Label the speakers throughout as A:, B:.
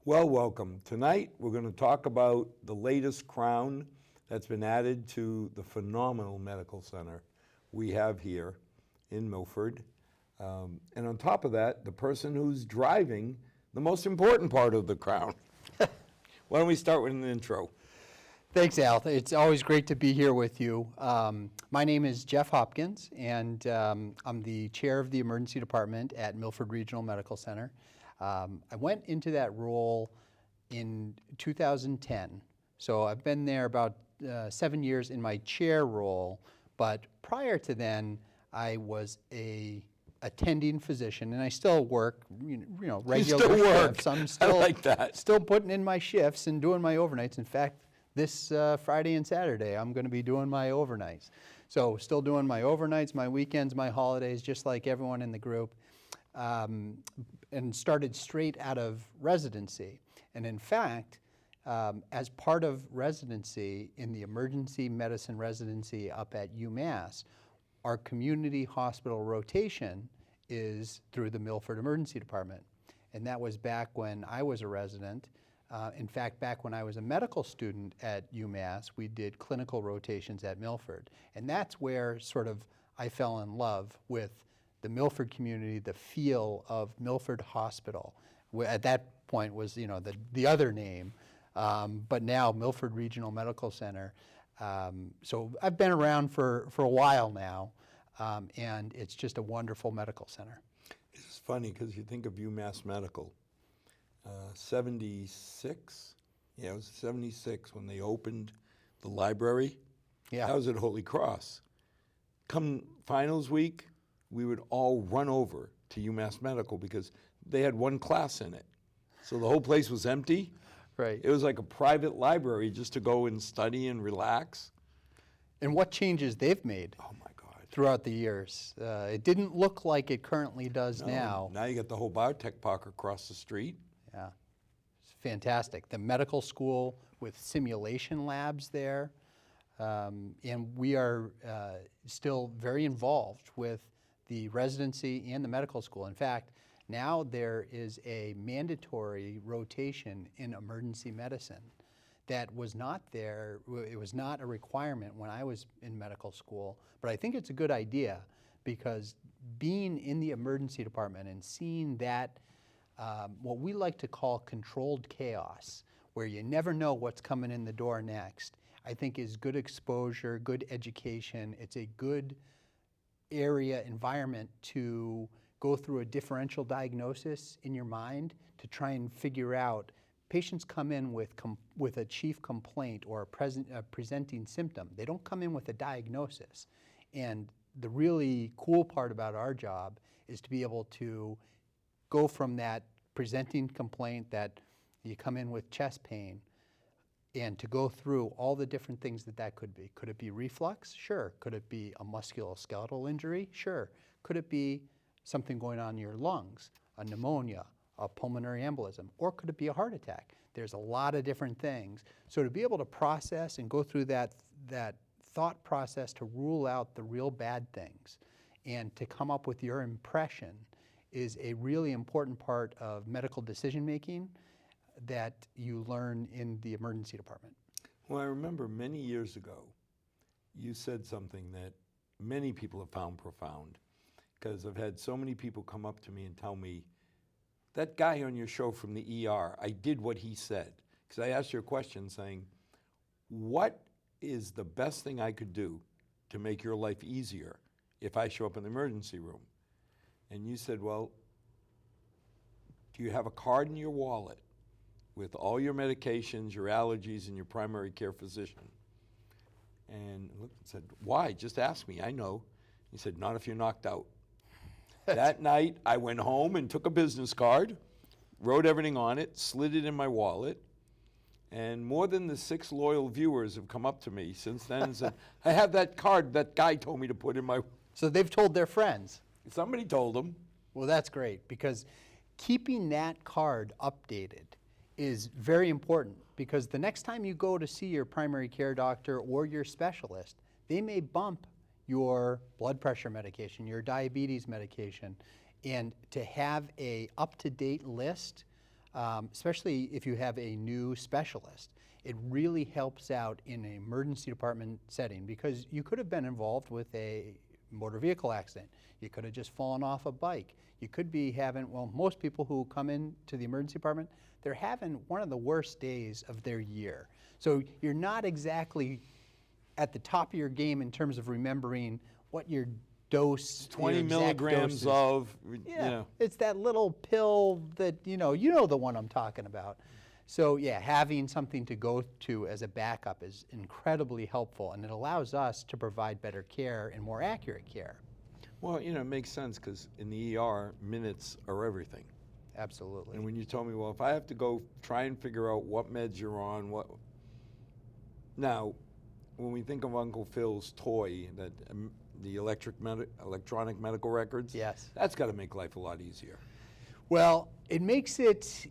A: Well, welcome. Tonight we're going to talk about the latest crown that's been added to the phenomenal medical center we have here in Milford. And on top of that, the person who's driving the most important part of the crown. Why don't we start with an intro?
B: Thanks, Al. It's always great to be here with you. My name is Jeff Hopkins, and I'm the chair of the emergency department at Milford Regional Medical Center. I went into that role in 2010, so I've been there about 7 years in my chair role, but prior to then, I was a attending physician, and I still work, regular shifts. I'm still
A: I like that.
B: Still putting in my shifts and doing my overnights. In fact, this Friday and Saturday, I'm going to be doing my overnights. So still doing my overnights, my weekends, my holidays, just like everyone in the group. And started straight out of residency. And in fact, as part of residency in the emergency medicine residency up at UMass, our community hospital rotation is through the Milford Emergency Department. And that was back when I was a resident. In fact, back when I was a medical student at UMass, we did clinical rotations at Milford. And that's where sort of I fell in love with the Milford community, the feel of Milford Hospital. At that point was, the other name, but now Milford Regional Medical Center. So I've been around for a while now, and it's just a wonderful medical center.
A: It's funny because you think of UMass Medical. 76? Yeah, it was 76 when they opened the library.
B: Yeah.
A: That was at Holy Cross. Come finals week, we would all run over to UMass Medical because they had one class in it. So the whole place was empty.
B: Right.
A: It was like a private library just to go and study and relax.
B: And what changes they've made throughout the years. It didn't look like it currently does now.
A: Now you got the whole biotech park across the street.
B: Yeah, it's fantastic. The medical school with simulation labs there. And we are still very involved with the residency and the medical school. In fact, now there is a mandatory rotation in emergency medicine that was not there. It was not a requirement when I was in medical school, but I think it's a good idea because being in the emergency department and seeing that, what we like to call controlled chaos, where you never know what's coming in the door next, I think is good exposure, good education. It's a good environment to go through a differential diagnosis in your mind to try and figure out. Patients come in with a chief complaint or a presenting symptom. They don't come in with a diagnosis. And the really cool part about our job is to be able to go from that presenting complaint that you come in with chest pain and to go through all the different things that could be. Could it be reflux? Sure. Could it be a musculoskeletal injury? Sure. Could it be something going on in your lungs, a pneumonia, a pulmonary embolism, or could it be a heart attack? There's a lot of different things. So to be able to process and go through that thought process to rule out the real bad things and to come up with your impression is a really important part of medical decision making that you learn in the emergency department.
A: Well, I remember many years ago, you said something that many people have found profound, because I've had so many people come up to me and tell me, that guy on your show from the ER, I did what he said. Because I asked you a question saying, what is the best thing I could do to make your life easier if I show up in the emergency room? And you said, well, do you have a card in your wallet with all your medications, your allergies, and your primary care physician? And I looked and said, why? Just ask me, I know. He said, not if you're knocked out. That night, I went home and took a business card, wrote everything on it, slid it in my wallet, and more than the 6 loyal viewers have come up to me since then and said, I have that card that guy told me to put in my...
B: So they've told their friends.
A: Somebody told them.
B: Well, that's great, because keeping that card updated is very important, because the next time you go to see your primary care doctor or your specialist, they may bump your blood pressure medication, your diabetes medication, and to have a up-to-date list especially if you have a new specialist. It really helps out in an emergency department setting because you could have been involved with a motor vehicle accident. You could have just fallen off a bike. You could be having, well, most people who come into the emergency department, they're having one of the worst days of their year. So you're not exactly at the top of your game in terms of remembering what your dose,
A: 20
B: your exact
A: milligrams
B: dose is.
A: of,
B: Yeah, it's that little pill that, you know the one I'm talking about. So yeah, having something to go to as a backup is incredibly helpful, and it allows us to provide better care and more accurate care.
A: Well, it makes sense because in the ER, minutes are everything.
B: Absolutely.
A: And when you told me, well, if I have to go try and figure out what meds you're on, what. Now, when we think of Uncle Phil's toy, that the electronic medical records,
B: Yes.
A: that's got to make life a lot easier.
B: Well, it makes it,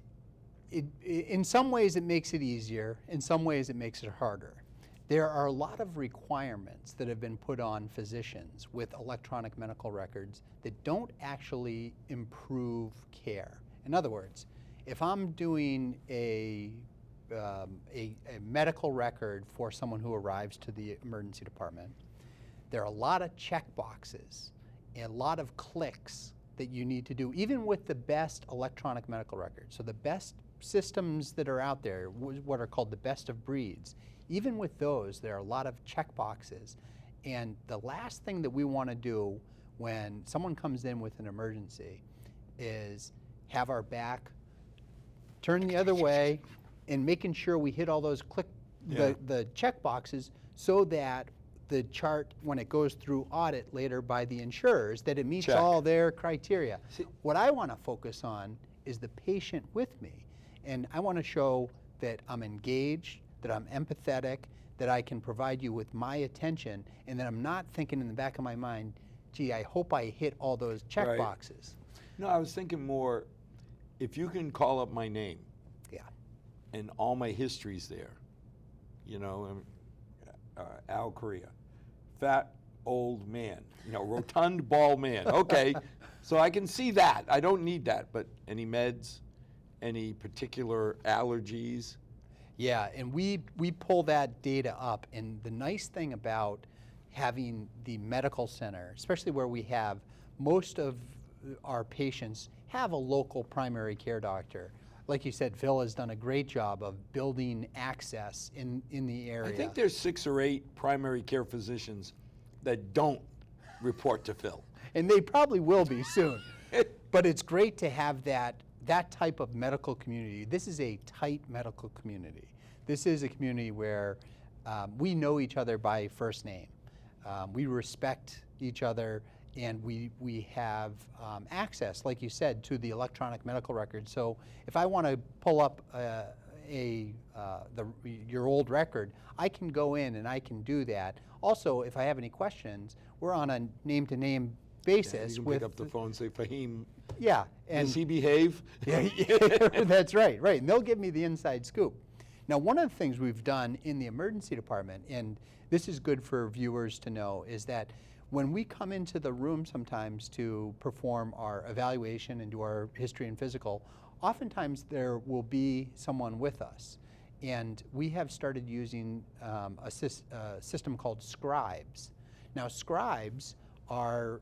B: in some ways it makes it easier, in some ways it makes it harder. There are a lot of requirements that have been put on physicians with electronic medical records that don't actually improve care. In other words, if I'm doing a medical record for someone who arrives to the emergency department, there are a lot of check boxes and a lot of clicks that you need to do, even with the best electronic medical records. So the best systems that are out there, what are called the best of breeds, even with those, there are a lot of check boxes. And the last thing that we want to do when someone comes in with an emergency is have our back turn the other way and making sure we hit all those the check boxes so that the chart, when it goes through audit later by the insurers, that it meets
A: Check.
B: all their criteria. What I want to focus on is the patient with me. And I want to show that I'm engaged, that I'm empathetic, that I can provide you with my attention, and that I'm not thinking in the back of my mind, gee, I hope I hit all those check
A: Right.
B: boxes.
A: No, I was thinking more, if you can call up my name
B: Yeah.
A: and all my history's there, Al Correa, fat old man, rotund bald man. Okay, so I can see that. I don't need that, but any meds, any particular allergies?
B: Yeah, and we pull that data up, and the nice thing about having the medical center, especially where we have most of our patients have a local primary care doctor. Like you said, Phil has done a great job of building access in the area.
A: I think there's 6 or 8 primary care physicians that don't report to Phil.
B: And they probably will be soon. But it's great to have that type of medical community. This is a tight medical community. This is a community where we know each other by first name. We respect each other, and we have access, like you said, to the electronic medical record. So if I want to pull up your old record, I can go in and I can do that. Also, if I have any questions, we're on a name-to-name basis.
A: You can pick up the phone and say, Fahim,
B: Yeah. And
A: does he behave?
B: yeah, that's right, and they'll give me the inside scoop. Now, one of the things we've done in the emergency department, and this is good for viewers to know, is that when we come into the room sometimes to perform our evaluation and do our history and physical, oftentimes there will be someone with us. And we have started using a system called scribes. Now, scribes are,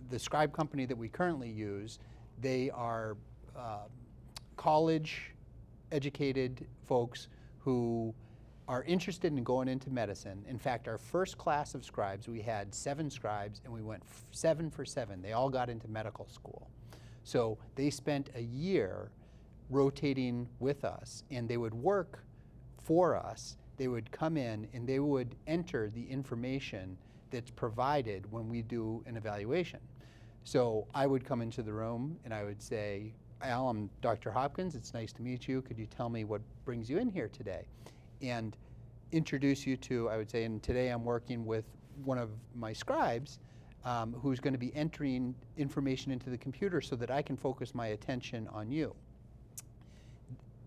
B: the scribe company that we currently use, they are college-educated folks who are interested in going into medicine. In fact, our first class of scribes, we had 7 scribes, and we went 7 for 7. They all got into medical school. So they spent a year rotating with us, and they would work for us. They would come in, and they would enter the information that's provided when we do an evaluation. So I would come into the room, and I would say, Al, I'm Dr. Hopkins. It's nice to meet you. Could you tell me what brings you in here today? And introduce you to, I would say, and today I'm working with one of my scribes who's going to be entering information into the computer so that I can focus my attention on you.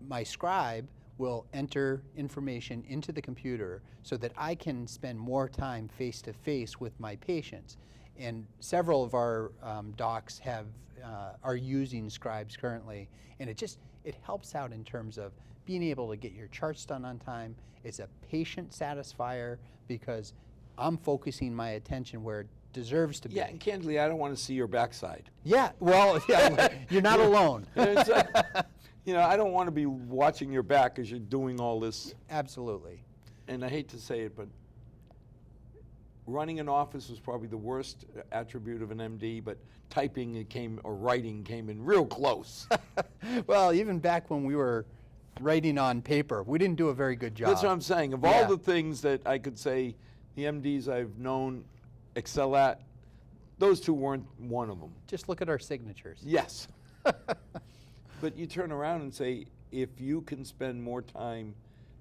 B: My scribe will enter information into the computer so that I can spend more time face-to-face with my patients. And several of our docs are using scribes currently, and it helps out in terms of being able to get your charts done on time. It's a patient satisfier because I'm focusing my attention where it deserves to be.
A: Yeah, and candidly, I don't want to see your backside.
B: Yeah, well, yeah, you're not alone.
A: It's like, I don't want to be watching your back as you're doing all this.
B: Absolutely.
A: And I hate to say it, but running an office was probably the worst attribute of an MD, but writing came in real close.
B: Well, even back when we were writing on paper, we didn't do a very good job.
A: That's what I'm saying. Of all the things that I could say the MDs I've known excel at, those two weren't one of them.
B: Just look at our signatures.
A: Yes. But you turn around and say, if you can spend more time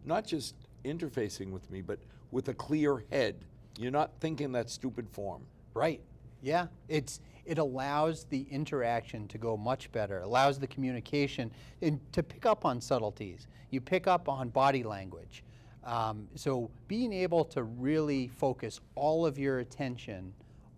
A: not just interfacing with me, but with a clear head, you're not thinking that stupid form.
B: Right. Yeah. It allows the interaction to go much better, allows the communication and to pick up on subtleties. You pick up on body language. So being able to really focus all of your attention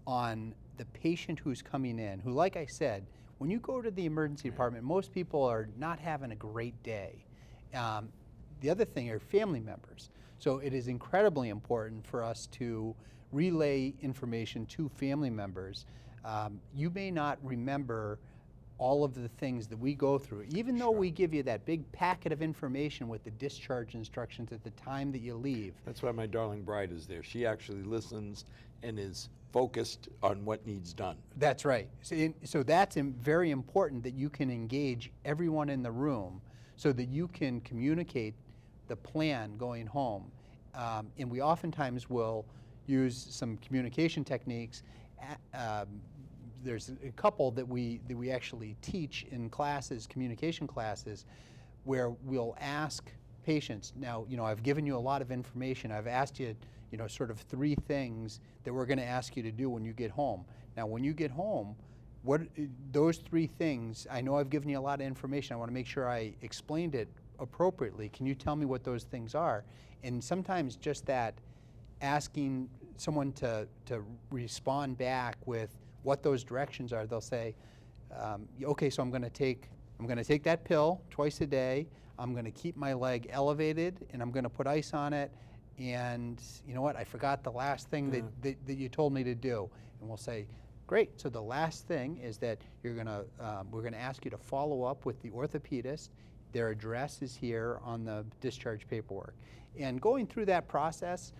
B: on the patient who's coming in, who, like I said, when you go to the emergency department, most people are not having a great day. The other thing are family members. So it is incredibly important for us to relay information to family members. You may not remember all of the things that we go through, even though we give you that big packet of information with the discharge instructions at the time that you leave.
A: That's why my darling bride is there. She actually listens and is focused on what needs done.
B: That's right. So that's very important that you can engage everyone in the room so that you can communicate the plan going home. And we oftentimes will use some communication techniques. There's a couple that we actually teach in classes, communication classes, where we'll ask patients, now, I've given you a lot of information. I've asked you, sort of 3 things that we're going to ask you to do when you get home. Now, when you get home, those 3 things, I know I've given you a lot of information. I want to make sure I explained it appropriately. Can you tell me what those things are? And sometimes just that, asking someone to respond back with what those directions are, they'll say, okay, so I'm going to take that pill twice a day. I'm going to keep my leg elevated, and I'm going to put ice on it. And you know what? I forgot the last thing that you told me to do. And we'll say, great. So the last thing is that we're going to ask you to follow up with the orthopedist. Their address is here on the discharge paperwork. And going through that process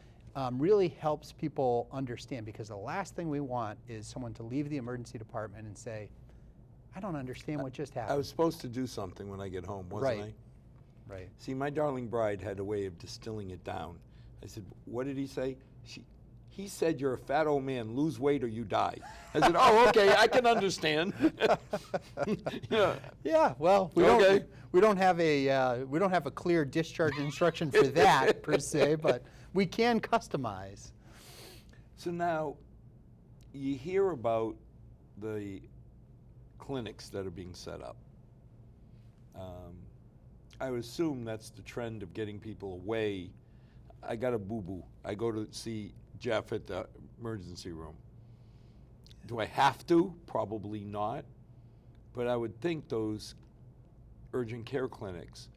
B: really helps people understand, because the last thing we want is someone to leave the emergency department and say, I don't understand what just happened.
A: I was supposed to do something when I get home, wasn't I?
B: Right.
A: See, my darling bride had a way of distilling it down. I said, what did he say? He said, you're a fat old man, lose weight or you die. I said, oh, okay, I can understand.
B: Yeah, well, we don't have a clear discharge instruction for that per se, but we can customize.
A: So now you hear about the clinics that are being set up. I would assume that's the trend of getting people away. I got a boo-boo. I go to see Jeff at the emergency room. Do I have to? Probably not. But I would think those urgent care clinics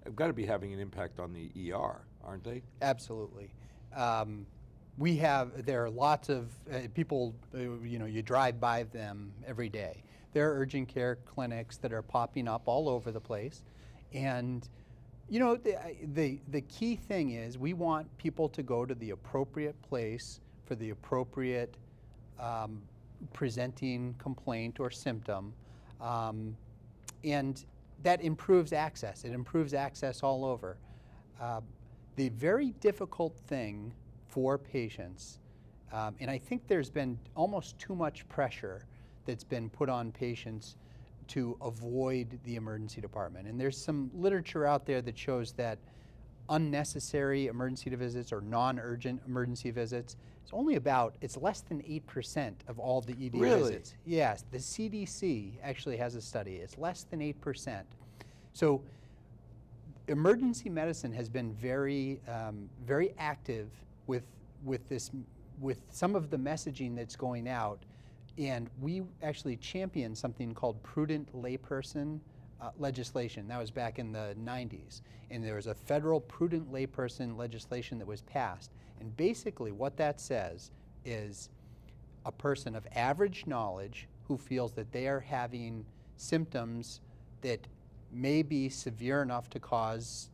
A: have got to be having an impact on the ER, aren't they?
B: Absolutely. There are lots of people, you drive by them every day. There are urgent care clinics that are popping up all over the place. And the key thing is we want people to go to the appropriate place for the appropriate presenting complaint or symptom. And that improves access. It improves access all over. The very difficult thing for patients, and I think there's been almost too much pressure that's been put on patients to avoid the emergency department. And there's some literature out there that shows that unnecessary emergency visits or non-urgent emergency visits, it's less than 8% of all the ED visits. Yes, the CDC actually has a study. It's less than 8%. So emergency medicine has been very active with this with some of the messaging that's going out, and we actually championed something called prudent layperson legislation. That was back in the 90s. And there was a federal prudent layperson legislation that was passed. And basically what that says is a person of average knowledge who feels that they are having symptoms that may be severe enough to cause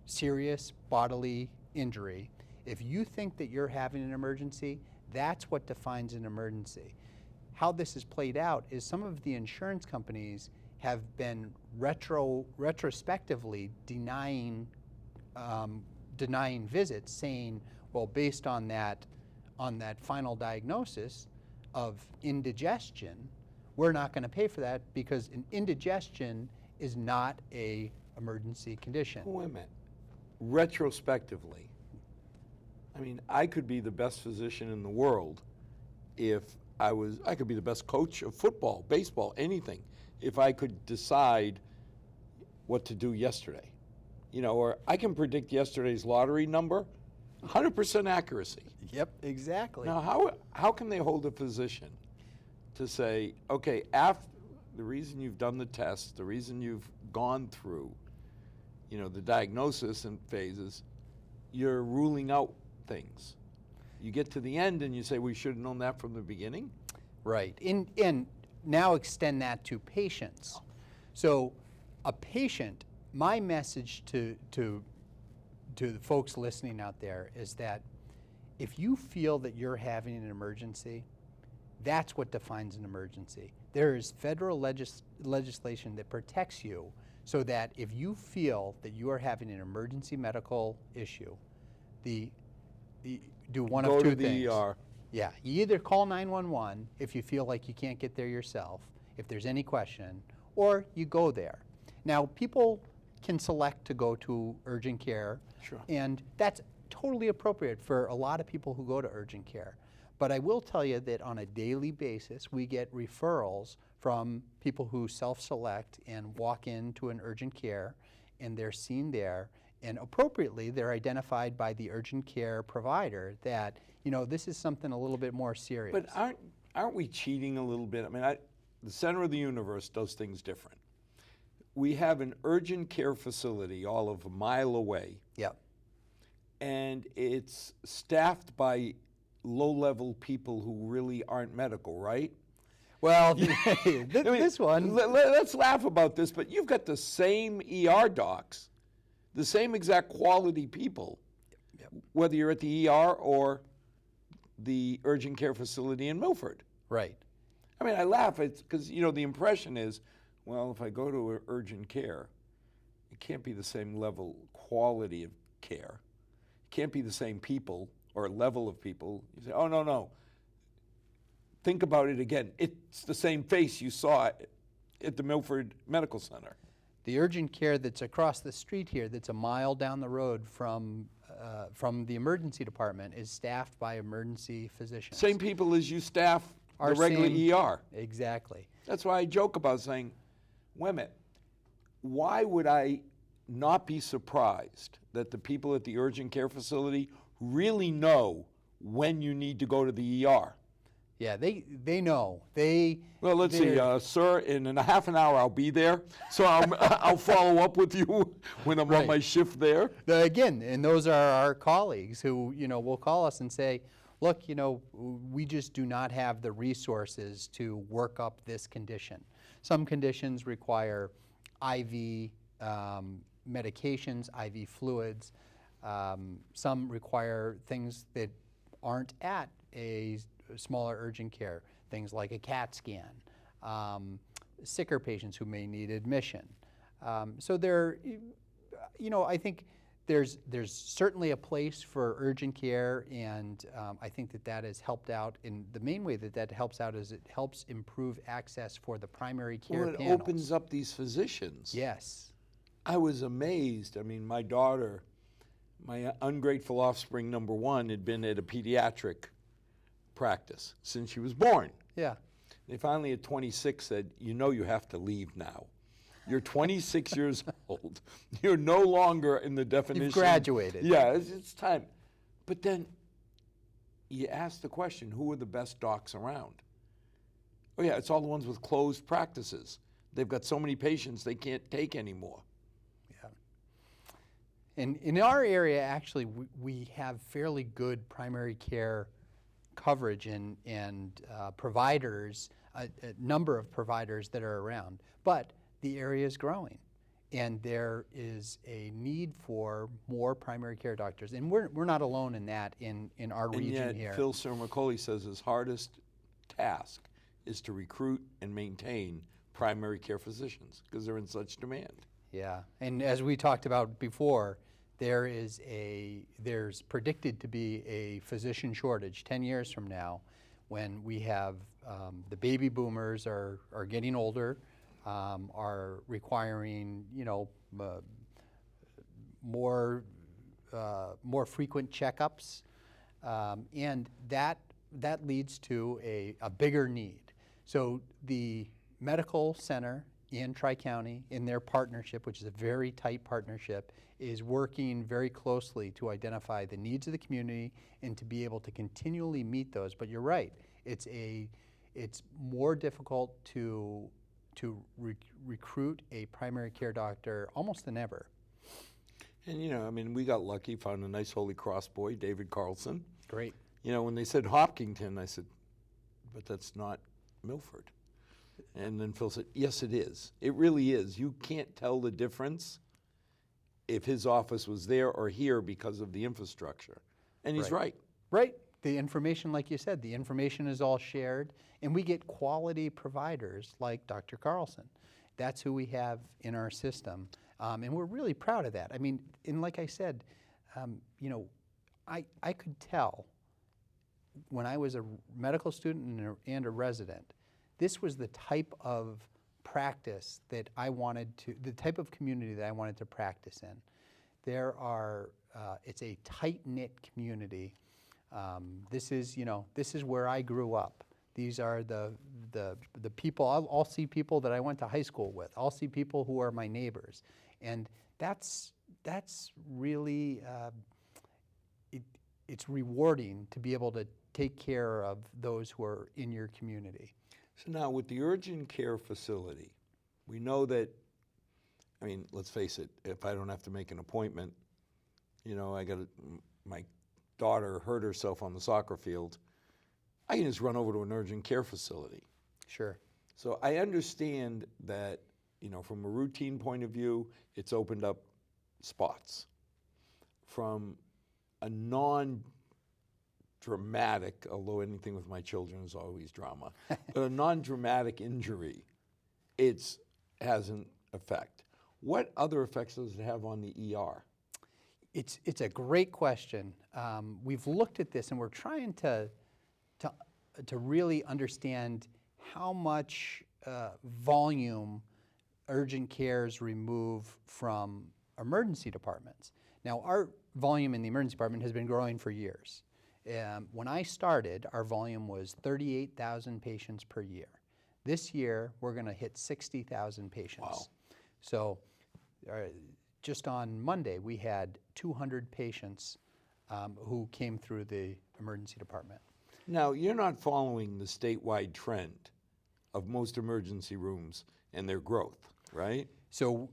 B: serious bodily injury. If you think that you're having an emergency, that's what defines an emergency. How this is played out is some of the insurance companies have been retrospectively denying visits, saying, well, based on that final diagnosis of indigestion, we're not going to pay for that because an indigestion is not a emergency condition.
A: Wait a minute. Retrospectively, I mean, I could be the best physician in the world if I could be the best coach of football, baseball, anything, if I could decide what to do yesterday. You know, or I can predict yesterday's lottery number, 100% accuracy.
B: Yep, exactly.
A: Now, how can they hold a physician to say, okay, after the reason you've done the test, the reason you've gone through, you know, the diagnosis and phases, you're ruling out things. You get to the end and you say, we should have known that from the beginning?
B: Right, and now extend that to patients. So a patient, my message to the folks listening out there is that if you feel that you're having an emergency, that's what defines an emergency. There is federal legislation that protects you so that if you feel that you are having an emergency medical issue, do one of two things.
A: Go to the ER.
B: Yeah, you either call 911 if you feel like you can't get there yourself, if there's any question, or you go there. Now, people can select to go to urgent care,
A: Sure.
B: and that's totally appropriate for a lot of people who go to urgent care. But I will tell you that on a daily basis, we get referrals from people who self-select and walk into an urgent care, and they're seen there. And appropriately, they're identified by the urgent care provider that, you know, this is something a little bit more serious.
A: But aren't we cheating a little bit? I mean, the center of the universe does things different. We have an urgent care facility all of a mile away.
B: Yep.
A: And it's staffed by low-level people who really aren't medical, right?
B: Well,
A: I mean,
B: this one.
A: Let's laugh about this, but you've got the same ER docs, the same exact quality people,
B: Yep.
A: whether you're at the ER or the urgent care facility in Milford.
B: Right.
A: I mean, I laugh because, you know, the impression is, well, if I go to urgent care, it can't be the same level quality of care. It can't be the same people or level of people. You say, oh, no. Think about it again. It's the same face you saw at the Milford Medical Center.
B: The urgent care that's across the street here, that's a mile down the road from the emergency department, is staffed by emergency physicians.
A: Same people as you staff
B: Our
A: the regular
B: same-
A: ER.
B: Exactly.
A: That's why I joke about saying, wait a minute, why would I not be surprised that the people at the urgent care facility really know when you need to go to the ER?
B: Yeah, they know.
A: Well, let's see, sir, in a half an hour I'll be there, so I'll follow up with you when I'm on
B: Right.
A: my shift there.
B: Again, and those are our colleagues who, you know, will call us and say, look, you know, we just do not have the resources to work up this condition. Some conditions require IV medications, IV fluids. Some require things that aren't at a smaller urgent care, things like a CAT scan, sicker patients who may need admission. So there, you know, I think there's certainly a place for urgent care, and I think that has helped out. And the main way that helps out is it helps improve access for the primary care
A: Well, it
B: panels.
A: opens up these physicians.
B: Yes.
A: I was amazed. I mean, my daughter, my ungrateful offspring number one, had been at a pediatric practice since she was born.
B: Yeah.
A: They finally at 26 said, you know you have to leave now. You're 26 years old. You're no longer in the definition.
B: You've graduated.
A: Yeah, it's time. But then you ask the question, who are the best docs around? Oh yeah, it's all the ones with closed practices. They've got so many patients they can't take anymore.
B: Yeah. And in our area, actually, we have fairly good primary care coverage and providers, a number of providers that are around. But the area is growing, and there is a need for more primary care doctors. And we're not alone in that in our
A: And
B: region
A: yet,
B: here.
A: Phil Cermacoli says his hardest task is to recruit and maintain primary care physicians because they're in such demand.
B: Yeah, and as we talked about before, there's predicted to be a physician shortage 10 years from now when we have the baby boomers are getting older, are requiring, more frequent checkups, and that leads to a bigger need. So the medical center in Tri-County, in their partnership, which is a very tight partnership, is working very closely to identify the needs of the community and to be able to continually meet those. But you're right, it's more difficult to recruit a primary care doctor almost than ever.
A: And we got lucky, found a nice Holy Cross boy, David Carlson.
B: Great.
A: When they said Hopkinton, I said, but that's not Milford. And then Phil said, yes, it is. It really is. You can't tell the difference if his office was there or here because of the infrastructure. And he's right.
B: Right. The information, like you said, the information is all shared, and we get quality providers like Dr. Carlson. That's who we have in our system, and we're really proud of that. And like I said, I could tell when I was a medical student and a resident, this was the type of practice that I wanted to, the type of community that I wanted to practice in. It's a tight-knit community. This is where I grew up. These are the people. I'll see people that I went to high school with. I'll see people who are my neighbors, and that's really it's rewarding to be able to take care of those who are in your community.
A: So now with the urgent care facility, we know that, let's face it, if I don't have to make an appointment, my daughter hurt herself on the soccer field, I can just run over to an urgent care facility.
B: Sure.
A: So I understand that, from a routine point of view, it's opened up spots. From a non-dramatic, although anything with my children is always drama, but a non-dramatic injury, it has an effect. What other effects does it have on the ER?
B: It's a great question. We've looked at this and we're trying to really understand how much volume urgent cares remove from emergency departments. Now, our volume in the emergency department has been growing for years. When I started, our volume was 38,000 patients per year. This year, we're going to hit 60,000 patients.
A: Wow.
B: So just on Monday, we had 200 patients who came through the emergency department.
A: Now, you're not following the statewide trend of most emergency rooms and their growth, right?
B: So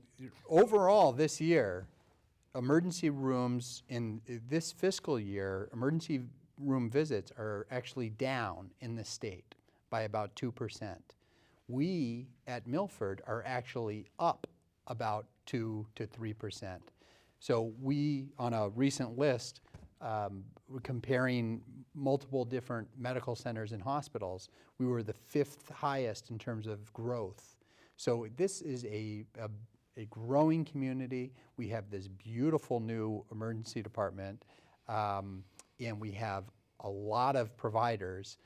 B: overall this year, emergency rooms in this fiscal year, emergency room visits are actually down in the state by about 2%. We at Milford are actually up about 2 to 3%. So we, on a recent list, comparing multiple different medical centers and hospitals, we were the 5th highest in terms of growth. So this is a growing community. We have this beautiful new emergency department, and we have a lot of providers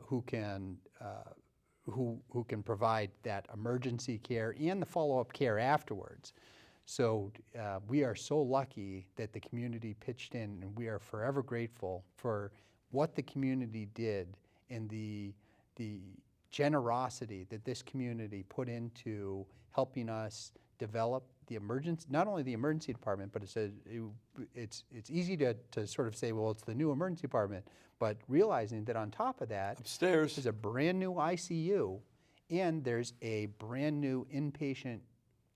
B: who can provide that emergency care and the follow-up care afterwards. So we are so lucky that the community pitched in, and we are forever grateful for what the community did and the generosity that this community put into helping us develop the emergency, not only the emergency department, but it's easy to sort of say, well, it's the new emergency department, but realizing that on top of that,
A: Upstairs.
B: there's a brand new ICU and there's a brand new inpatient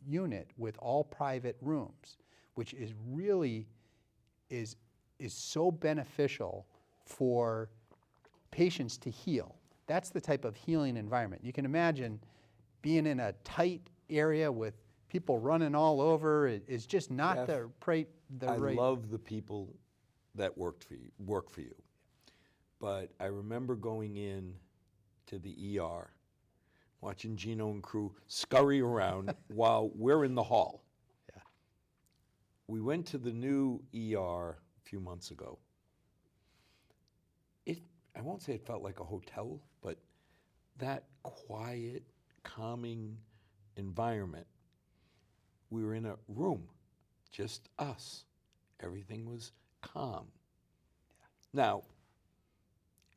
B: unit with all private rooms, which is really is so beneficial for patients to heal. That's the type of healing environment. You can imagine being in a tight area with people running all over is just not
A: Jeff,
B: the right.
A: I love the people that work for you. But I remember going in to the ER, watching Gino and crew scurry around while we're in the hall.
B: Yeah.
A: We went to the new ER a few months ago. I won't say it felt like a hotel, but that quiet, calming environment. We were in a room, just us. Everything was calm. Yeah. Now,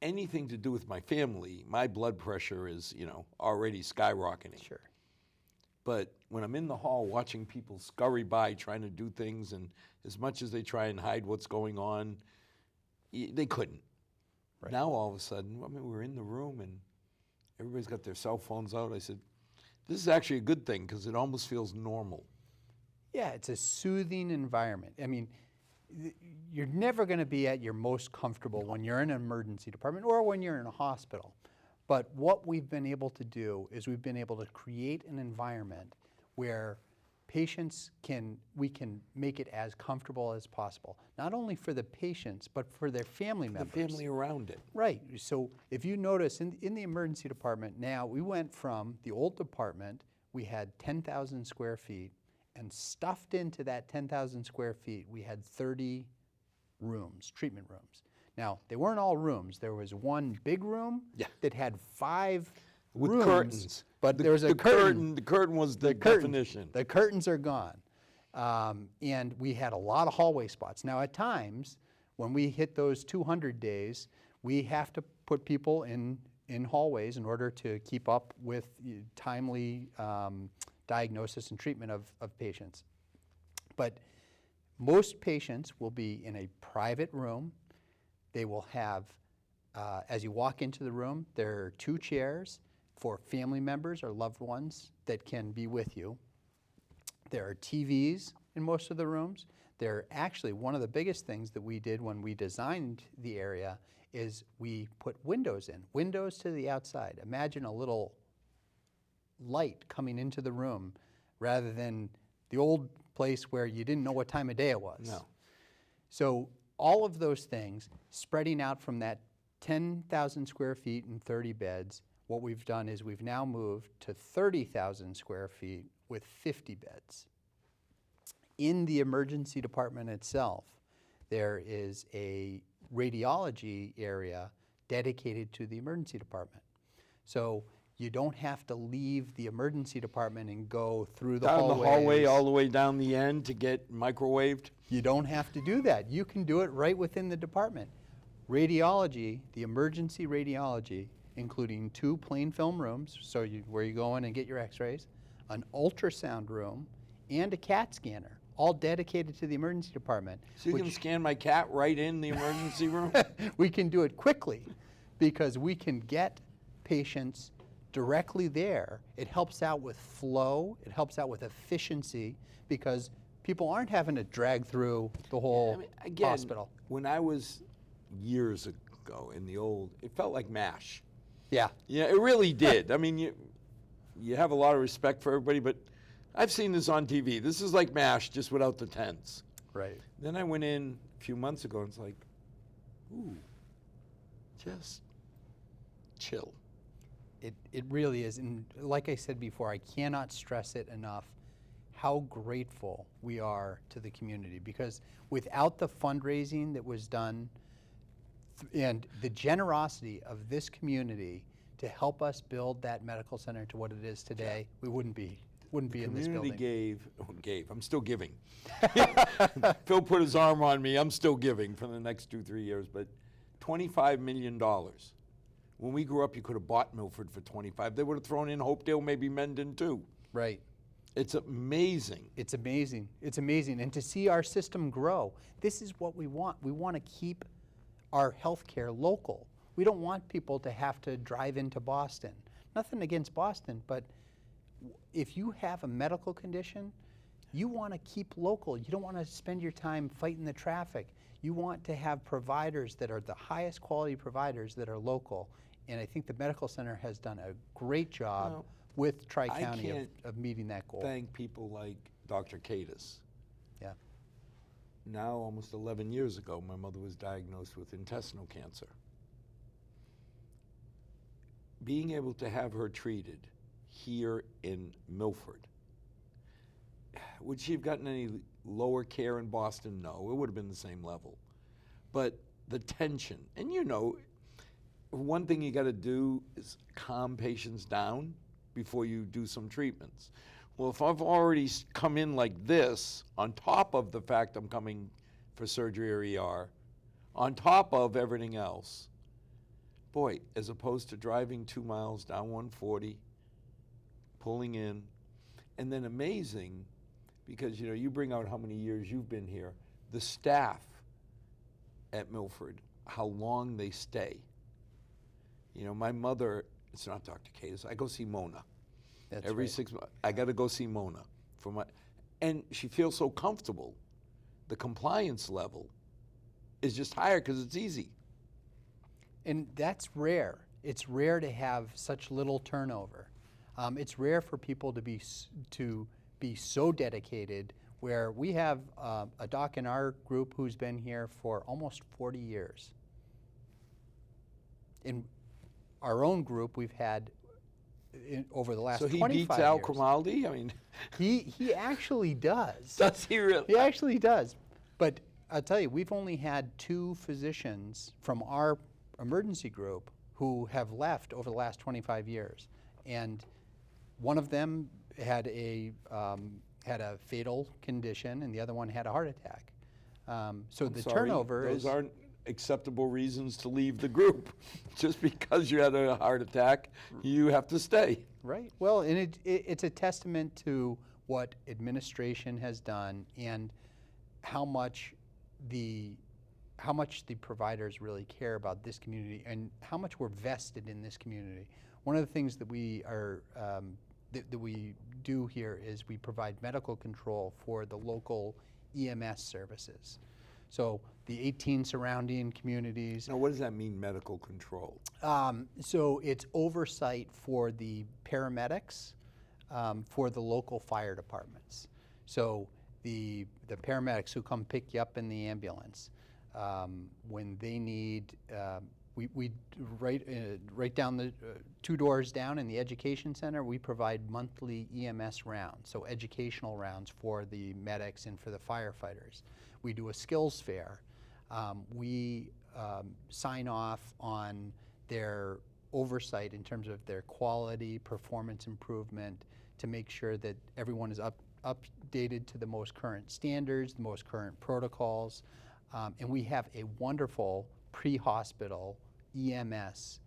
A: anything to do with my family, my blood pressure is, already skyrocketing.
B: Sure.
A: But when I'm in the hall watching people scurry by trying to do things, and as much as they try and hide what's going on, they couldn't. Right. Now all of a sudden, we're in the room and everybody's got their cell phones out. I said, this is actually a good thing because it almost feels normal.
B: Yeah, it's a soothing environment. I mean, you're never going to be at your most comfortable when you're in an emergency department or when you're in a hospital. But what we've been able to do is we've been able to create an environment where we can make it as comfortable as possible, not only for the patients, but for their family members.
A: The family around it.
B: Right. So if you notice, in the emergency department now, we went from the old department, we had 10,000 square feet, and stuffed into that 10,000 square feet, we had 30 rooms, treatment rooms. Now, they weren't all rooms. There was one big room that had 5
A: with
B: rooms,
A: curtains.
B: But there was a curtain.
A: The curtain was the definition.
B: The curtains are gone. And we had a lot of hallway spots. Now, at times, when we hit those 200 days, we have to put people in hallways in order to keep up with timely diagnosis and treatment of patients. But most patients will be in a private room. They will have, as you walk into the room, there are 2 chairs for family members or loved ones that can be with you. There are TVs in most of the rooms. They're actually, one of the biggest things that we did when we designed the area is we put windows in, windows to the outside. Imagine a little light coming into the room rather than the old place where you didn't know what time of day it was.
A: No.
B: So all of those things spreading out from that 10,000 square feet and 30 beds, what we've done is we've now moved to 30,000 square feet with 50 beds. In the emergency department itself, there is a radiology area dedicated to the emergency department. So you don't have to leave the emergency department and go through the hallways.
A: Down the hallway all the way down the end to get microwaved?
B: You don't have to do that. You can do it right within the department. Radiology, the emergency radiology, including 2 plain film rooms, so where you go in and get your x-rays, an ultrasound room, and a CAT scanner, all dedicated to the emergency department.
A: So you can scan my cat right in the emergency room?
B: We can do it quickly because we can get patients directly there. It helps out with flow, it helps out with efficiency because people aren't having to drag through the whole hospital.
A: When I was years ago in the old, it felt like MASH.
B: Yeah.
A: Yeah, it really did. I mean, you have a lot of respect for everybody, but I've seen this on TV. This is like MASH, just without the tents.
B: Right.
A: Then I went in a few months ago and it's like, ooh, just chill.
B: It really is. And like I said before, I cannot stress it enough how grateful we are to the community because without the fundraising that was done and the generosity of this community to help us build that medical center to what it is today, we wouldn't be in this building.
A: The community gave. I'm still giving. Phil put his arm on me. I'm still giving for the next 2-3 years. But $25 million. When we grew up, you could have bought Milford for $25. They would have thrown in Hopedale, maybe Mendon too.
B: Right.
A: It's amazing.
B: It's amazing. It's amazing. And to see our system grow, this is what we want. We want to keep our healthcare local. We don't want people to have to drive into Boston. Nothing against Boston, but if you have a medical condition, you want to keep local. You don't want to spend your time fighting the traffic. You want to have providers that are the highest quality providers that are local. And I think the medical center has done a great job
A: Well,
B: with
A: I
B: Tri-County
A: can't
B: of meeting that goal.
A: thank people like Dr. Cadis.
B: Yeah.
A: Now, almost 11 years ago, my mother was diagnosed with intestinal cancer. Being able to have her treated here in Milford, would she have gotten any lower care in Boston? No, it would have been the same level. But the tension, and you know, one thing you got to do is calm patients down before you do some treatments. Well, if I've already come in like this, on top of the fact I'm coming for surgery or ER, on top of everything else, boy, as opposed to driving 2 miles down 140, pulling in, and then amazing, because you know, you bring out how many years you've been here, the staff at Milford, how long they stay. You know, my mother, it's not Dr. Cadis, I go see Mona.
B: That's
A: Every
B: right.
A: 6 months, I got to go see Mona for my, and she feels so comfortable. The compliance level is just higher because it's easy.
B: And that's rare. It's rare to have such little turnover. It's rare for people to be so dedicated, where we have a doc in our group who's been here for almost 40 years. In our own group, we've had over the last
A: So
B: 25
A: he
B: years.
A: beats Al Cromaldi? I mean,
B: He actually does.
A: does he really?
B: He actually does. But I'll tell you, we've only had 2 physicians from our emergency group who have left over the last 25 years. And one of them had a fatal condition, and the other one had a heart attack. So
A: I'm
B: the
A: sorry,
B: turnover
A: those
B: is...
A: aren't acceptable reasons to leave the group. Just because you had a heart attack, you have to stay.
B: Right. Well, and it's a testament to what administration has done and how much the providers really care about this community and how much we're vested in this community. One of the things that we are that we do here is we provide medical control for the local EMS services. So the 18 surrounding communities.
A: Now, what does that mean, medical control?
B: So it's oversight for the paramedics, for the local fire departments. So the paramedics who come pick you up in the ambulance, when they need, we right down the 2 doors down in the education center, we provide monthly EMS rounds, so educational rounds for the medics and for the firefighters. We do a skills fair. We sign off on their oversight in terms of their quality, performance improvement, to make sure that everyone is updated to the most current standards, the most current protocols. And we have a wonderful pre-hospital EMS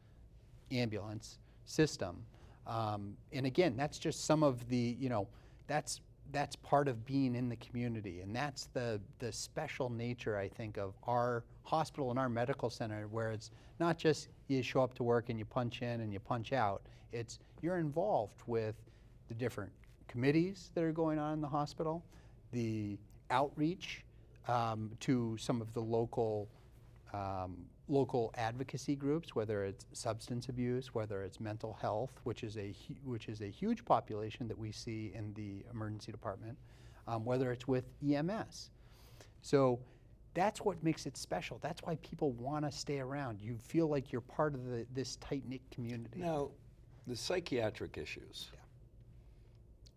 B: ambulance system. And again, that's just some of the, that's part of being in the community. And that's the special nature, I think, of our hospital and our medical center, where it's not just you show up to work and you punch in and you punch out. It's you're involved with the different committees that are going on in the hospital, the outreach to some of the local advocacy groups, whether it's substance abuse, whether it's mental health, which is a huge population that we see in the emergency department, whether it's with EMS. So that's what makes it special. That's why people want to stay around. You feel like you're part of this tight-knit community.
A: Now, the psychiatric issues,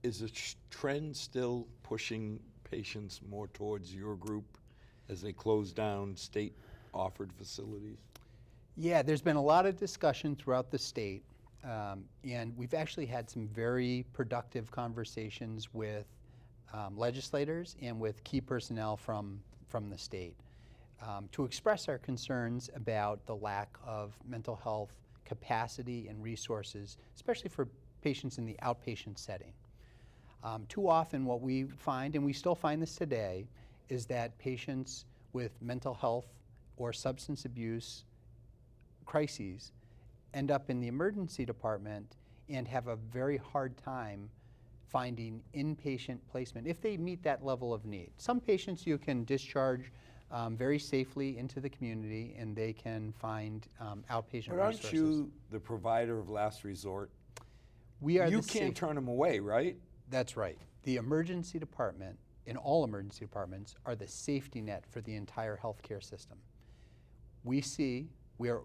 A: is the trend still pushing patients more towards your group as they close down state-offered facilities?
B: Yeah, there's been a lot of discussion throughout the state, and we've actually had some very productive conversations with legislators and with key personnel from the state to express our concerns about the lack of mental health capacity and resources, especially for patients in the outpatient setting. Too often what we find, and we still find this today, is that patients with mental health or substance abuse crises end up in the emergency department and have a very hard time finding inpatient placement if they meet that level of need. Some patients you can discharge very safely into the community and they can find outpatient
A: But aren't
B: resources.
A: you the provider of last resort?
B: We are
A: You
B: the
A: can't turn them away, right?
B: That's right. The emergency department, and all emergency departments, are the safety net for the entire healthcare system. We are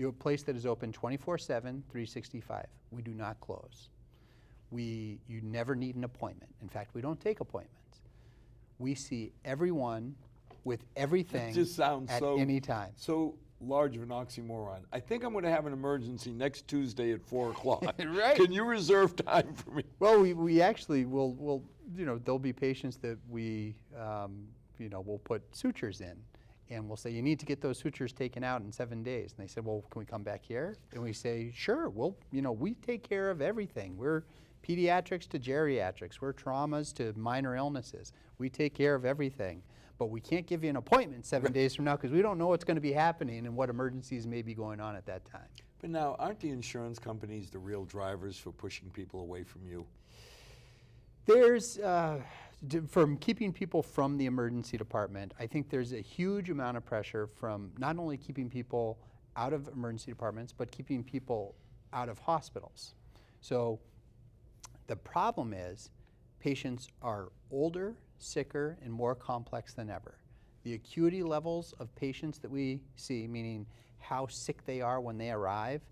B: a place that is open 24/7, 365. We do not close. You never need an appointment. In fact, we don't take appointments. We see everyone with everything
A: It just sounds
B: at
A: so
B: any time.
A: so large of an oxymoron. I think I'm going to have an emergency next Tuesday at 4 o'clock.
B: Right.
A: Can you reserve time for me?
B: Well, we actually will, there'll be patients that we, will put sutures in. And we'll say, you need to get those sutures taken out in 7 days. And they said, well, can we come back here? And we say, sure, we take care of everything. We're pediatrics to geriatrics. We're traumas to minor illnesses. We take care of everything. But we can't give you an appointment 7 days from now because we don't know what's going to be happening and what emergencies may be going on at that time.
A: But now, aren't the insurance companies the real drivers for pushing people away from you?
B: There's, from keeping people from the emergency department, I think there's a huge amount of pressure from not only keeping people out of emergency departments, but keeping people out of hospitals. So the problem is patients are older, sicker, and more complex than ever. The acuity levels of patients that we see, meaning how sick they are when they arrive,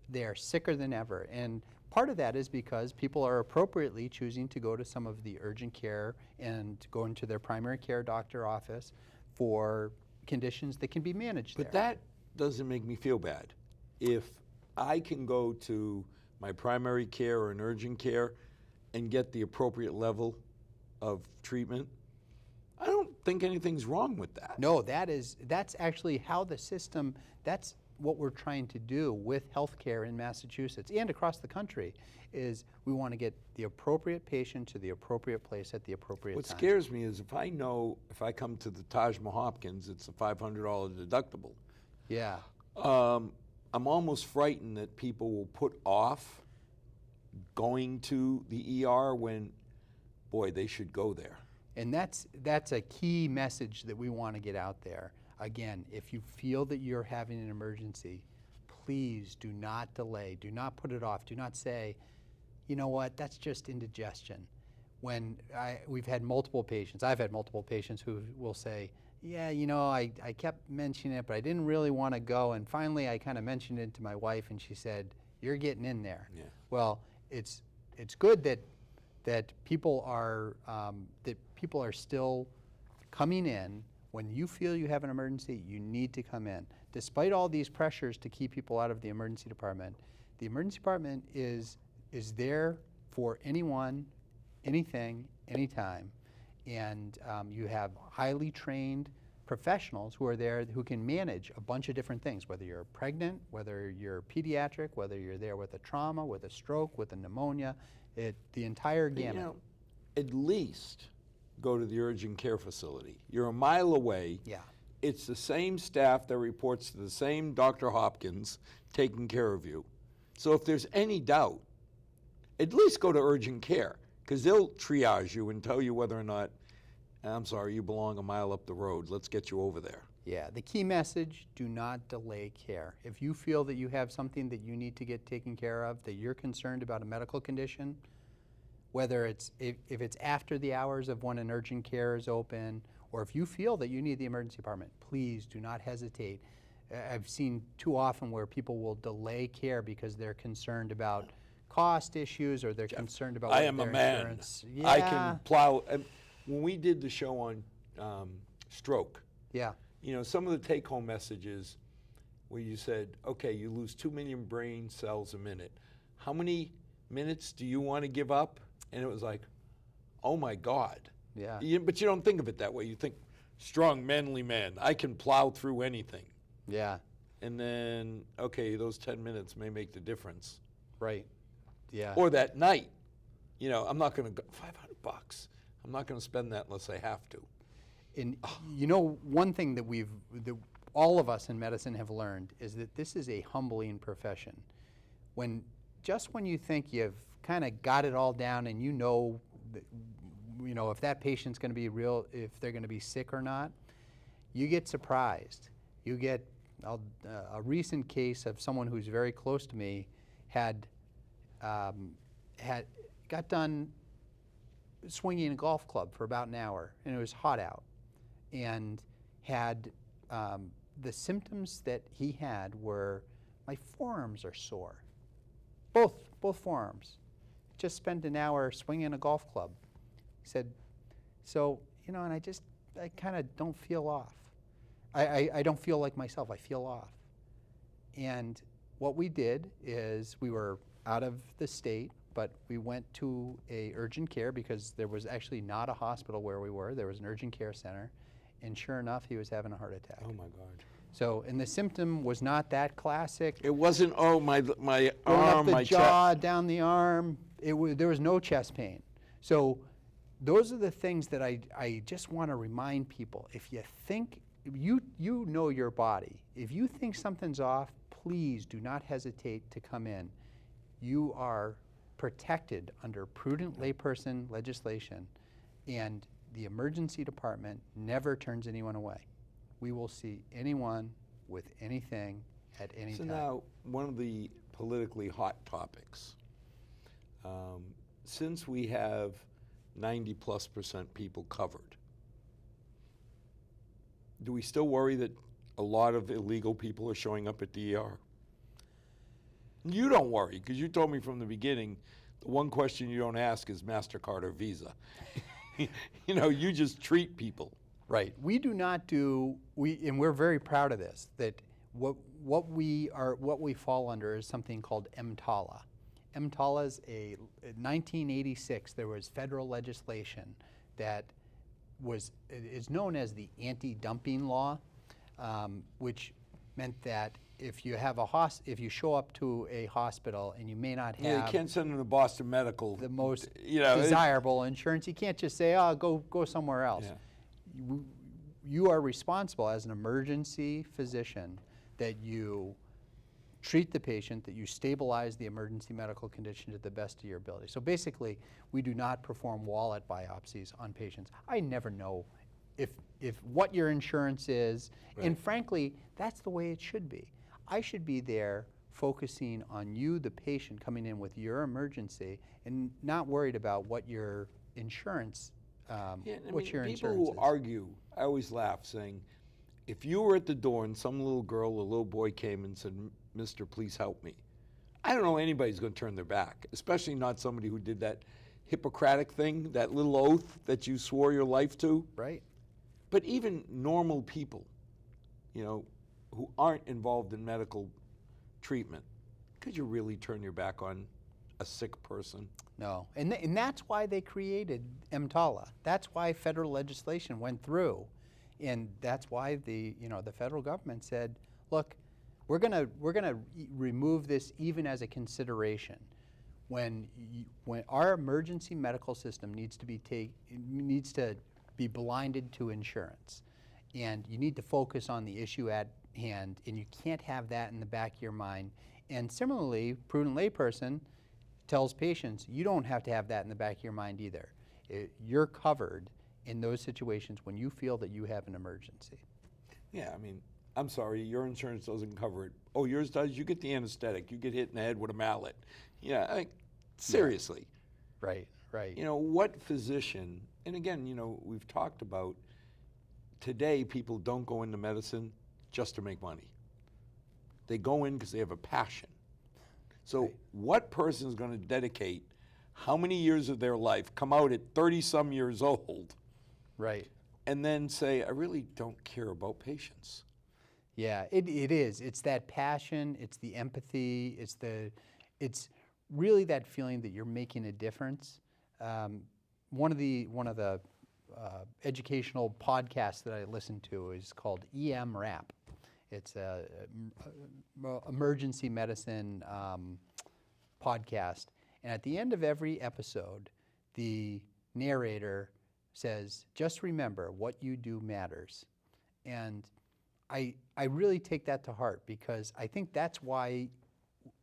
B: they are sicker than ever. And part of that is because people are appropriately choosing to go to some of the urgent care and go into their primary care doctor office for conditions that can be managed
A: But
B: there.
A: that doesn't make me feel bad. If I can go to my primary care or an urgent care and get the appropriate level of treatment, I don't think anything's wrong with that.
B: No, that's actually how the system, that's what we're trying to do with healthcare in Massachusetts and across the country, is we want to get the appropriate patient to the appropriate place at the appropriate
A: What
B: time.
A: scares me is if I know if I come to the Taj Mahal Hopkins, it's a $500 deductible.
B: Yeah.
A: I'm almost frightened that people will put off going to the ER when, boy, they should go there.
B: And that's a key message that we want to get out there. Again, if you feel that you're having an emergency, please do not delay. Do not put it off. Do not say, you know what, that's just indigestion. When we've had multiple patients, I've had multiple patients who will say, yeah, I kept mentioning it, but I didn't really want to go. And finally, I kind of mentioned it to my wife, and she said, you're getting in there.
A: Yeah.
B: Well, it's good that people are still coming in. When you feel you have an emergency, you need to come in. Despite all these pressures to keep people out of the emergency department is there for anyone, anything, anytime. And you have highly trained professionals who are there who can manage a bunch of different things, whether you're pregnant, whether you're pediatric, whether you're there with a trauma, with a stroke, with a pneumonia, the entire gamut.
A: At least go to the urgent care facility. You're a mile away.
B: Yeah.
A: It's the same staff that reports to the same Dr. Hopkins taking care of you. So if there's any doubt, at least go to urgent care, because they'll triage you and tell you whether or not, I'm sorry, you belong a mile up the road. Let's get you over there.
B: Yeah, the key message, do not delay care. If you feel that you have something that you need to get taken care of, that you're concerned about a medical condition, whether it's if it's after the hours of when an urgent care is open, or if you feel that you need the emergency department, please do not hesitate. I've seen too often where people will delay care because they're concerned about cost issues or they're concerned about
A: I
B: what
A: am
B: their
A: a man.
B: insurance.
A: I
B: Yeah.
A: can plow. And when we did the show on stroke,
B: Yeah.
A: some of the take-home messages where you said, okay, you lose 2 million brain cells a minute. How many minutes do you want to give up? And it was like, oh my God.
B: Yeah.
A: But you don't think of it that way. You think, strong, manly man. I can plow through anything.
B: Yeah.
A: And then, okay, those 10 minutes may make the difference.
B: Right. Yeah.
A: Or that night. I'm not going to go, $500. I'm not going to spend that unless I have to.
B: And one thing that all of us in medicine have learned is that this is a humbling profession. When you think you've kind of got it all down and if that patient's going to be real, if they're going to be sick or not, you get surprised. You get a recent case of someone who's very close to me got done swinging a golf club for about an hour, and it was hot out, and had the symptoms that he had were, my forearms are sore, both forearms. Just spent an hour swinging a golf club. He said, so, and I kind of don't feel off. I don't feel like myself, I feel off. And what we did is we were out of the state, but we went to a urgent care because there was actually not a hospital where we were. There was an urgent care center. And sure enough, he was having a heart attack.
A: Oh, my God.
B: So, and the symptom was not that classic.
A: It wasn't, my
B: Going
A: arm,
B: up the
A: my
B: jaw,
A: chest.
B: down the arm. There was no chest pain. So those are the things that I just want to remind people. If you think, you know your body. If you think something's off, please do not hesitate to come in. You are protected under prudent layperson legislation, and the emergency department never turns anyone away. We will see anyone with anything at any time.
A: So now, one of the politically hot topics, since we have 90+% people covered, do we still worry that a lot of illegal people are showing up at the ER? You don't worry, because you told me from the beginning, the one question you don't ask is MasterCard or Visa. You just treat people.
B: Right. We do not do, and we're very proud of this, that what we fall under is something called EMTALA. EMTALA is in 1986, there was federal legislation that is known as the anti-dumping law, which meant that if you show up to a hospital and you may not have
A: You can't send them to Boston Medical.
B: the most desirable insurance, you can't just say, go somewhere else.
A: Yeah.
B: You are responsible as an emergency physician that you treat the patient, that you stabilize the emergency medical condition to the best of your ability. So basically, we do not perform wallet biopsies on patients. I never know if what your insurance is,
A: Right.
B: and frankly, that's the way it should be. I should be there focusing on you, the patient, coming in with your emergency, and not worried about what your insurance
A: People who argue, I always laugh, saying, if you were at the door and some little girl or little boy came and said, "Mister, please help me," I don't know anybody's going to turn their back, especially not somebody who did that Hippocratic thing, that little oath that you swore your life to.
B: Right.
A: But even normal people, who aren't involved in medical treatment, could you really turn your back on a sick person?
B: No, and that's why they created EMTALA. That's why federal legislation went through, and that's why the federal government said, look, we're gonna remove this even as a consideration when our emergency medical system needs to be blinded to insurance, and you need to focus on the issue at hand, and you can't have that in the back of your mind. And similarly, prudent layperson tells patients, you don't have to have that in the back of your mind either. You're covered in those situations when you feel that you have an emergency.
A: Yeah, I'm sorry, your insurance doesn't cover it. Oh, yours does? You get the anesthetic. You get hit in the head with a mallet. Yeah, seriously.
B: Right, right.
A: What physician, and again, we've talked about, today people don't go into medicine just to make money. They go in because they have a passion. So
B: Right.
A: What person is going to dedicate how many years of their life, come out at 30-some years old,
B: Right.
A: and then say, I really don't care about patients?
B: Yeah, it is. It's that passion, it's the empathy, it's really that feeling that you're making a difference. One of the educational podcasts that I listen to is called EM Rap. It's a emergency medicine podcast, And at the end of every episode, the narrator says, just remember, what you do matters. And I really take that to heart, because I think that's why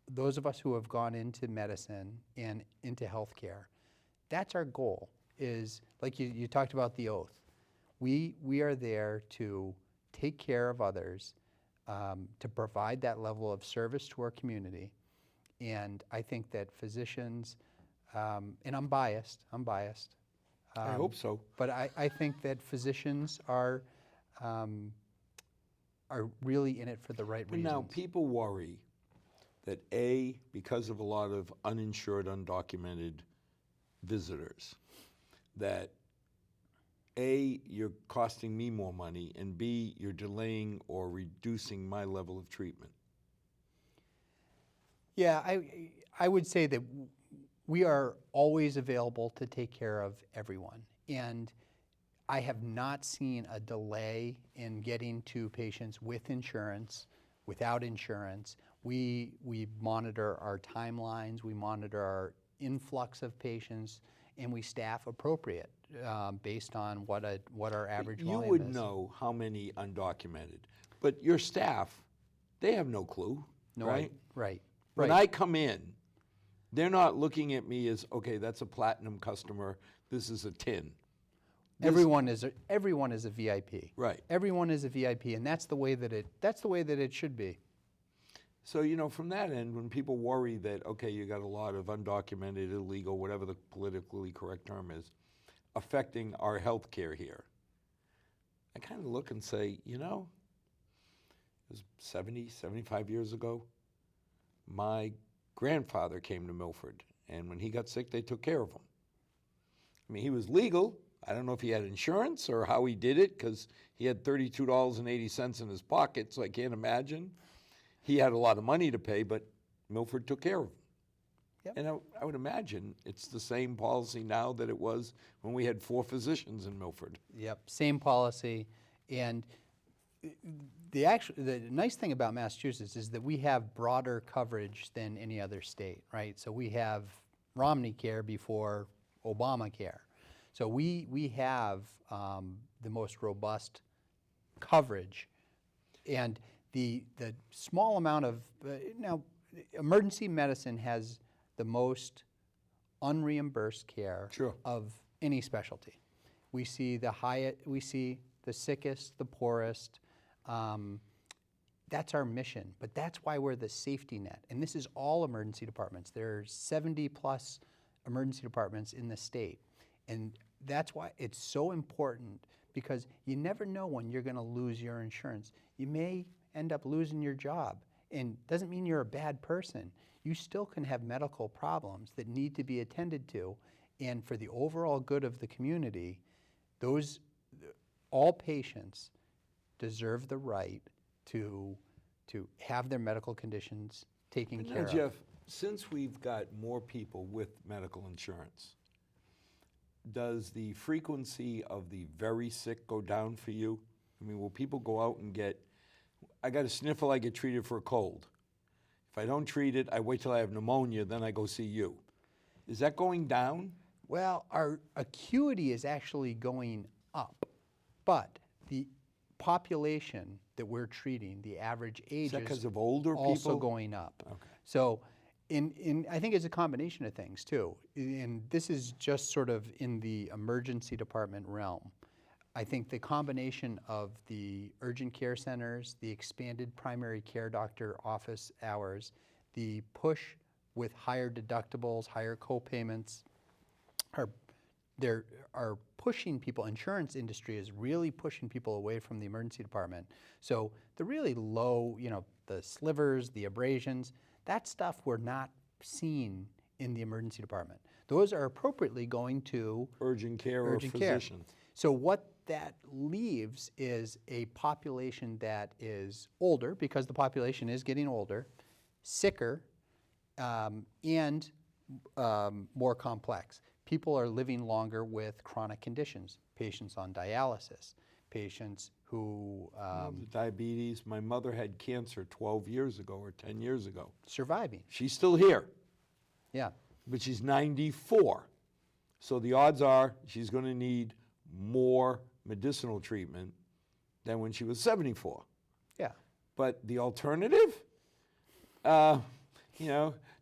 B: those of us who have gone into medicine and into healthcare, that's our goal, is like you talked about the oath. We are there to take care of others, to provide that level of service to our community. And I think that physicians, and I'm biased.
A: I hope so.
B: But I think that physicians are really in it for the right
A: But
B: reasons.
A: now people worry that A, because of a lot of uninsured, undocumented visitors, that A, you're costing me more money, and B, you're delaying or reducing my level of treatment.
B: Yeah, I would say that we are always available to take care of everyone. And I have not seen a delay in getting to patients with insurance, without insurance. We monitor our timelines, we monitor our influx of patients, and we staff appropriate based on what our average volume is.
A: You would know how many undocumented, but your staff, they have no clue,
B: No,
A: right?
B: Right.
A: When I come in, they're not looking at me as, okay, that's a platinum customer, this is a 10.
B: Everyone is a VIP.
A: Right.
B: Everyone is a VIP, and that's the way that it should be.
A: So, you know, from that end, when people worry that, okay, you got a lot of undocumented, illegal, whatever the politically correct term is, affecting our health care here, I kind of look and say, you know, it was 70, 75 years ago, my grandfather came to Milford, and when he got sick, they took care of him. I mean, he was legal. I don't know if he had insurance or how he did it, because he had $32.80 in his pocket, so I can't imagine. He had a lot of money to pay, but Milford took care of him.
B: Yep.
A: And I would imagine it's the same policy now that it was when we had 4 physicians in Milford.
B: Yep, same policy. And the nice thing about Massachusetts is that we have broader coverage than any other state, right? So we have Romney Care before Obamacare. So we have the most robust coverage, and the small amount of now emergency medicine has the most unreimbursed care
A: Sure.
B: of any specialty. We see the sickest, the poorest. That's our mission, but that's why we're the safety net. And this is all emergency departments. There are 70 plus emergency departments in the state. And that's why it's so important, because you never know when you're going to lose your insurance. You may end up losing your job, and doesn't mean you're a bad person. You still can have medical problems that need to be attended to, and for the overall good of the community, all patients deserve the right to have their medical conditions taken care
A: Now,
B: of.
A: Jeff, since we've got more people with medical insurance, does the frequency of the very sick go down for you? I mean, will people go out and I got a sniffle, I get treated for a cold. If I don't treat it, I wait till I have pneumonia, then I go see you. Is that going down?
B: Well, our acuity is actually going up, but the population that we're treating, the average age,
A: Is that
B: is
A: because of older
B: also
A: people?
B: going up.
A: Okay.
B: So I think it's a combination of things too. And this is just sort of in the emergency department realm. I think the combination of the urgent care centers, the expanded primary care doctor office hours, the push with higher deductibles, higher co-payments, are pushing people. Insurance industry is really pushing people away from the emergency department. So the really low, the slivers, the abrasions, that stuff we're not seeing in the emergency department. Those are appropriately going to
A: Urgent care
B: urgent
A: or
B: care.
A: physician?
B: So what that leaves is a population that is older, because the population is getting older, sicker, and more complex. People are living longer with chronic conditions, patients on dialysis, patients who
A: Diabetes. My mother had cancer 12 years ago or 10 years ago.
B: surviving.
A: She's still here.
B: Yeah.
A: but she's 94. So the odds are she's going to need more medicinal treatment than when she was 74.
B: Yeah.
A: But the alternative,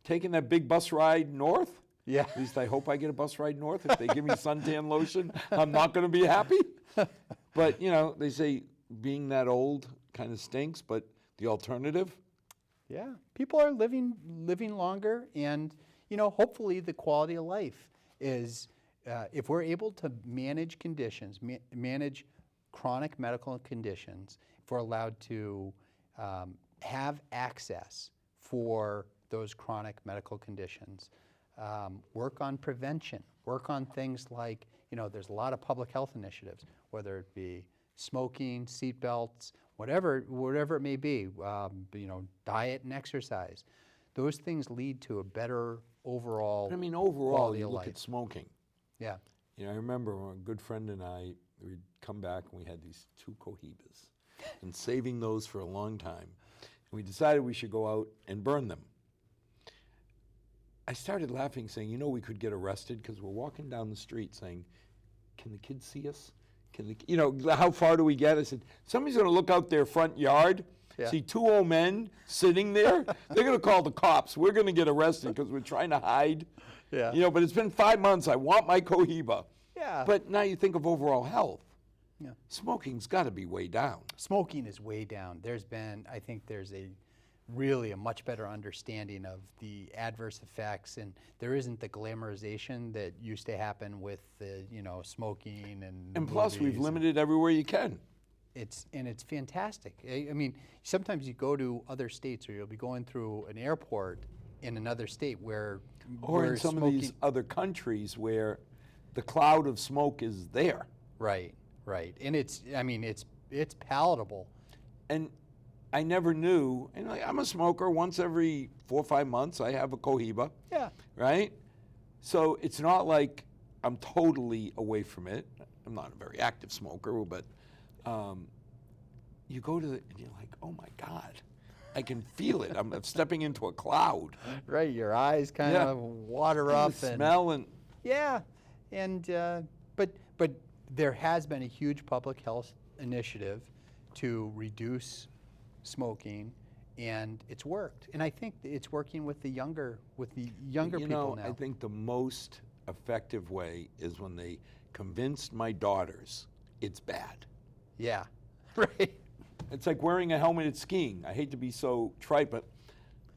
A: taking that big bus ride north.
B: Yeah.
A: At least I hope I get a bus ride north. If they give me suntan lotion, I'm not going to be happy. But, they say being that old kind of stinks, but the alternative?
B: Yeah. People are living longer, and, hopefully the quality of life is, if we're able to manage conditions, manage chronic medical conditions, if we're allowed to have access for those chronic medical conditions, work on prevention, work on things like, there's a lot of public health initiatives, whether it be smoking, seat belts, whatever it may be, diet and exercise. Those things lead to a better overall
A: overall,
B: quality
A: you
B: of
A: look
B: life.
A: at smoking.
B: Yeah.
A: I remember a good friend and I, we'd come back and we had these 2 cohibas and saving those for a long time. And we decided we should go out and burn them. I started laughing, saying, we could get arrested because we're walking down the street saying, can the kids see us? How far do we get? I said, somebody's going to look out their front yard, see 2 old men sitting there. They're going to call the cops. We're going to get arrested because we're trying to hide.
B: Yeah.
A: But it's been 5 months. I want my cohiba.
B: Yeah.
A: But now you think of overall health.
B: Yeah.
A: Smoking's got to be way down.
B: Smoking is way down. I think there's really a much better understanding of the adverse effects, and there isn't the glamorization that used to happen with the, smoking
A: And plus, we've
B: movies.
A: limited everywhere you can.
B: It's fantastic. I mean, sometimes you go to other states, or you'll be going through an airport in another state
A: Or
B: where
A: in some
B: smoking,
A: of these other countries where the cloud of smoke is there.
B: Right. And it's palatable.
A: And I never knew, I'm a smoker. Once every 4 or 5 months, I have a cohiba.
B: Yeah.
A: Right? So it's not like I'm totally away from it. I'm not a very active smoker, but you go to and you're like, oh my God, I can feel it. I'm stepping into a cloud.
B: Right, your eyes kind of water up.
A: The smell and
B: yeah, and but there has been a huge public health initiative to reduce smoking, and it's worked. And I think it's working with the younger people now.
A: I think the most effective way is when they convinced my daughters it's bad.
B: Yeah, right.
A: It's like wearing a helmet at skiing. I hate to be so trite, but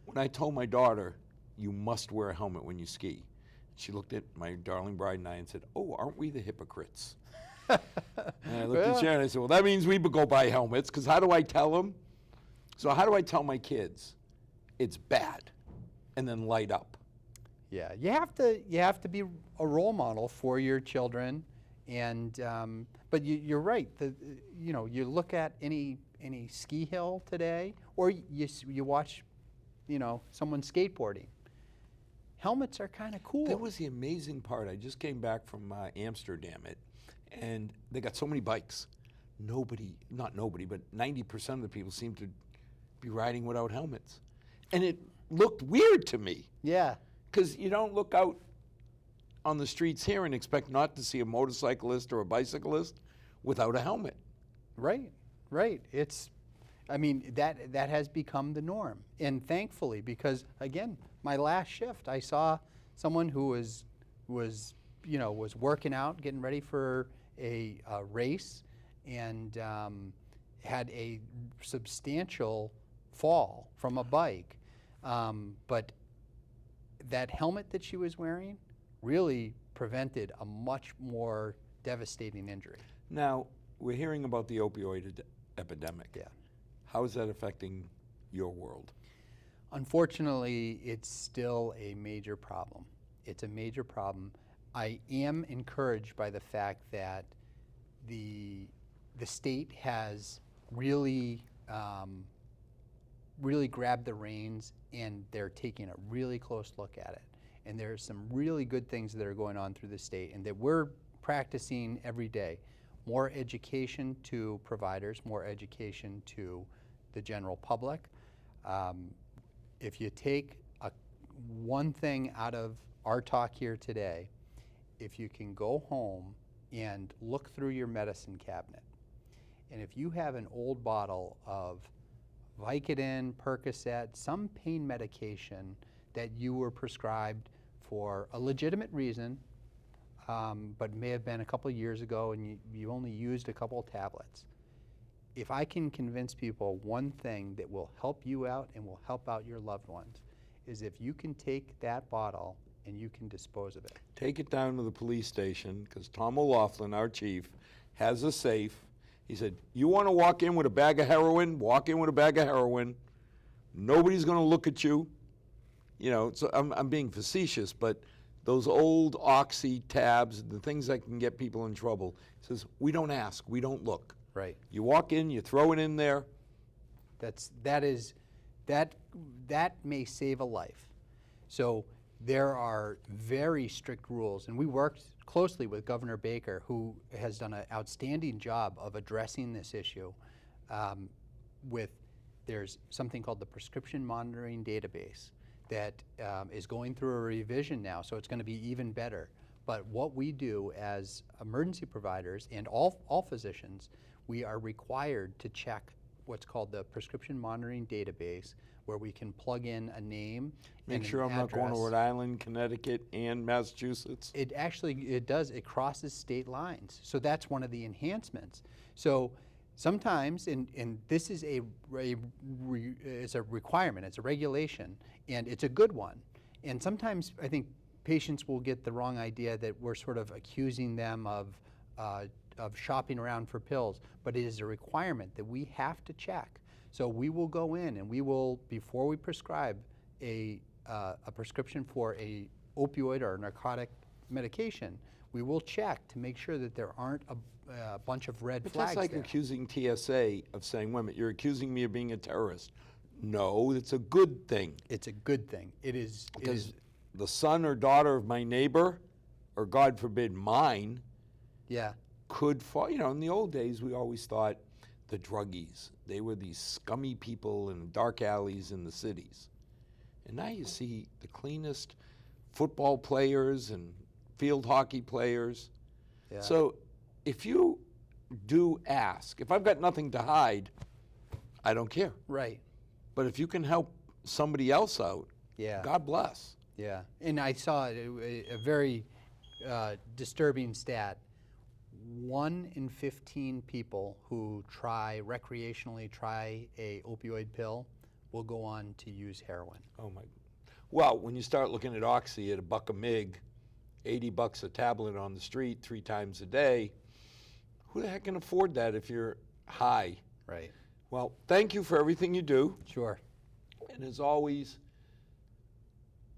A: when I told my daughter, you must wear a helmet when you ski, she looked at my darling bride and I and said, oh, aren't we the hypocrites? And I looked at Sharon and I said, well, that means we go buy helmets, because how do I tell them? So how do I tell my kids it's bad and then light up?
B: Yeah, you have to be a role model for your children, and but you're right. You look at any ski hill today, or you watch, someone skateboarding. Helmets are kind of cool.
A: That was the amazing part. I just came back from Amsterdam, and they got so many bikes. Not nobody, but 90% of the people seem to be riding without helmets. And it looked weird to me.
B: Yeah.
A: Because you don't look out on the streets here and expect not to see a motorcyclist or a bicyclist without a helmet.
B: Right. That has become the norm. And thankfully, because again, my last shift, I saw someone who was working out, getting ready for a race, and had a substantial fall from a bike. But that helmet that she was wearing really prevented a much more devastating injury.
A: Now, we're hearing about the opioid epidemic.
B: Yeah.
A: How is that affecting your world?
B: Unfortunately, it's still a major problem. It's a major problem. I am encouraged by the fact that the state has really grabbed the reins, and they're taking a really close look at it. And there's some really good things that are going on through the state, and that we're practicing every day. More education to providers, more education to the general public. If you take one thing out of our talk here today, if you can go home and look through your medicine cabinet, and if you have an old bottle of Vicodin, Percocet, some pain medication that you were prescribed for a legitimate reason, but may have been a couple years ago and you only used a couple of tablets. If I can convince people one thing that will help you out and will help out your loved ones is if you can take that bottle and you can dispose of it.
A: Take it down to the police station, because Tom O'Laughlin, our chief, has a safe. He said, you want to walk in with a bag of heroin? Walk in with a bag of heroin. Nobody's going to look at you. You know, so I'm being facetious, but those old Oxy tabs, the things that can get people in trouble, he says, we don't ask, we don't look.
B: Right.
A: You walk in, you throw it in there.
B: That may save a life. So there are very strict rules, and we worked closely with Governor Baker, who has done an outstanding job of addressing this issue. There's something called the Prescription Monitoring Database that is going through a revision now, so it's going to be even better. But what we do as emergency providers and all physicians, we are required to check what's called the Prescription Monitoring Database, where we can plug in a name
A: Make
B: and
A: sure
B: an
A: I'm not going to
B: address.
A: Rhode Island, Connecticut, and Massachusetts.
B: It crosses state lines. So that's one of the enhancements. So sometimes, and this is it's a requirement, it's a regulation, and it's a good one. And sometimes I think patients will get the wrong idea that we're sort of accusing them of shopping around for pills, but it is a requirement that we have to check. So we will go in and we will, before we prescribe a prescription for a opioid or a narcotic medication, we will check to make sure that there aren't a bunch of red
A: But
B: flags
A: that's like
B: there.
A: accusing TSA of saying, wait a minute, you're accusing me of being a terrorist. No, it's a good thing.
B: It's a good thing. It is.
A: Because the son or daughter of my neighbor, or God forbid mine,
B: Yeah.
A: could fall. You know, in the old days, we always thought the druggies, they were these scummy people in dark alleys in the cities. And now you see the cleanest football players and field hockey players.
B: Yeah.
A: So if you do ask, if I've got nothing to hide, I don't care.
B: Right.
A: But if you can help somebody else out,
B: Yeah.
A: God bless.
B: Yeah. And I saw a very disturbing stat. 1 in 15 people who recreationally try a opioid pill will go on to use heroin.
A: Oh my. Well, when you start looking at Oxy at $1 a mig, $80 a tablet on the street 3 times a day, who the heck can afford that if you're high?
B: Right.
A: Well, thank you for everything you do.
B: Sure.
A: And as always,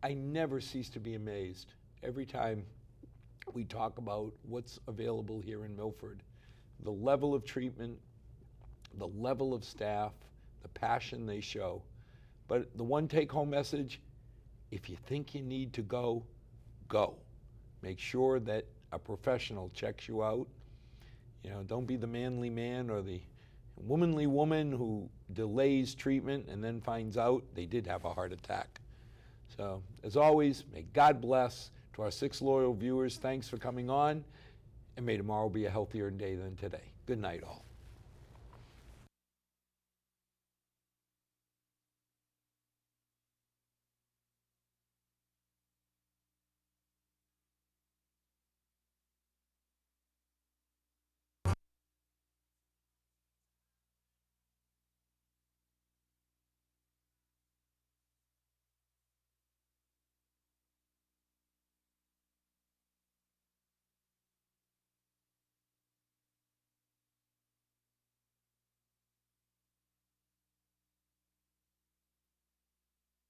A: I never cease to be amazed every time we talk about what's available here in Milford. The level of treatment, the level of staff, the passion they show. But the one take-home message, if you think you need to go, go. Make sure that a professional checks you out. You know, don't be the manly man or the womanly woman who delays treatment and then finds out they did have a heart attack. So, as always, may God bless. To our 6 loyal viewers, thanks for coming on, and may tomorrow be a healthier day than today. Good night, all.